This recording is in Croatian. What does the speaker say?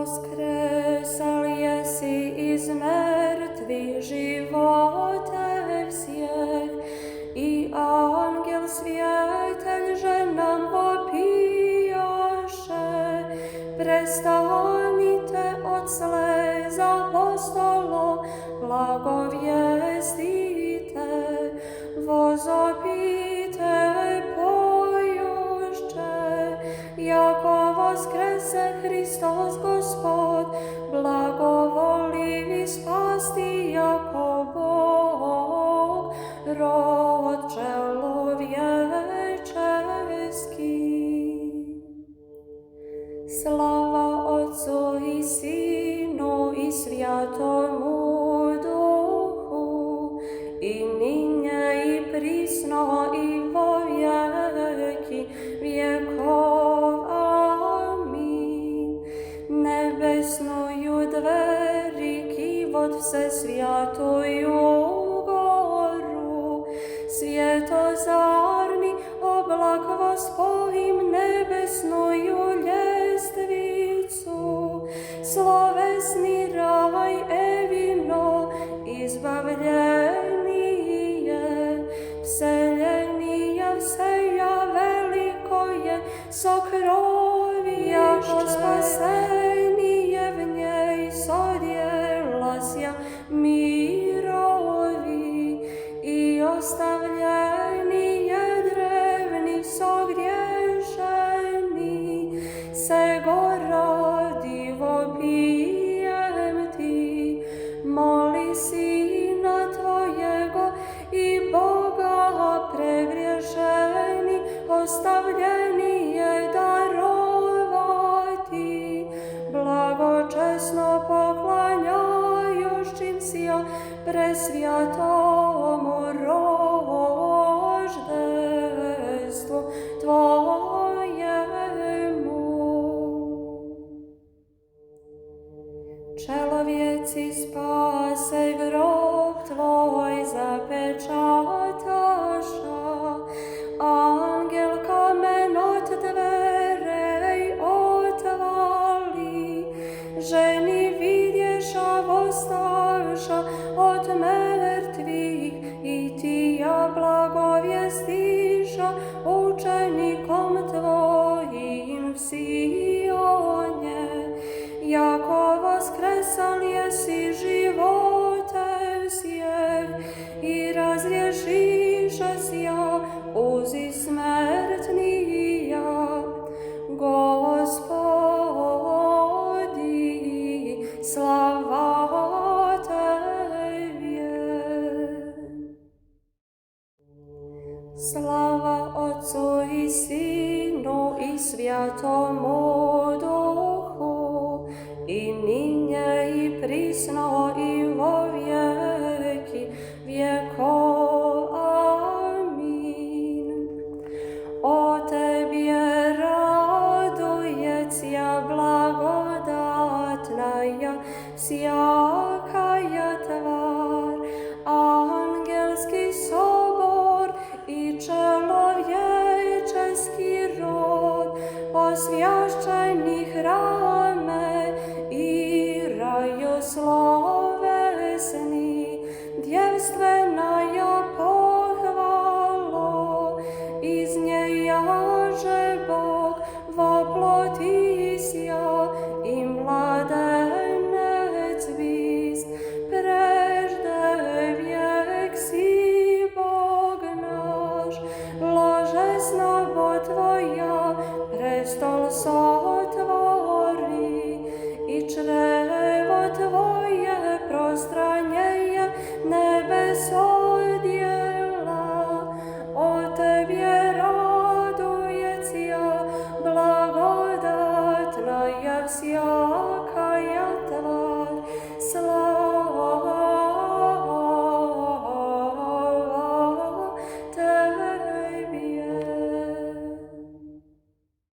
Voskresal jesi iz mrtvih, živote vsjeh, i angel svjetelj že nam vopijaše. Prestanite od sleza, apostolo, blagovjestite, vozopite pojušće, jako voskrese Hristos Gospod, blagovolivi spasti jako Bog, rod čelovječeski. Slava Otcu i Sinu i Svjatomu Duhu, i ninje i prisno i vo vjeki vjekov. Amin. Nebesnuju dveri, kivot vse svjatuju goru, svjetozarni oblak vospojim nebesnuju ljestvicu, slovesni raj evino, izbavljenije, vseljenija vseja veliko je, sokrovija spasenije v njej sodjelasja mirovi, i ostavljenije drevni sogriješeni, se gorodi vopijem ti. Moli Sina Tvojego i Boga prevriješeni, ostavljeni je darovati, blagočesno poklanjajući sja presvjatomu roždestvu Tvojemu. Čelovjeci spase grob Tvoj zapečataša, angel kamen od dverej otvali, ženi vidješa vostavša od mrtvih, i tija blagovjestiša učenikom Tvojim v Sionje, jako voskresal jesi živote vsjeh, i razrješiša sja uzi smrtnija. Gospodi, slava Tebje. Slava Otcu i Sinu i Svjatomu Duhu, i ninje i prisno i vo vjeki vjekov. Amin. O Tebje raduje cija blagodatnaja, sjakaja tvar, angelski sobor i čelovječeski rod, osvjašćeni hrame i raju slovesni, djevstvena ja pohvalo, iz nje jaže Bog voplotisja i mladenec bist, prežde vijek si Bog naš, ložesna bo Tvoja prestol sotvori, i črevo Tvoje prostranjeje nebeso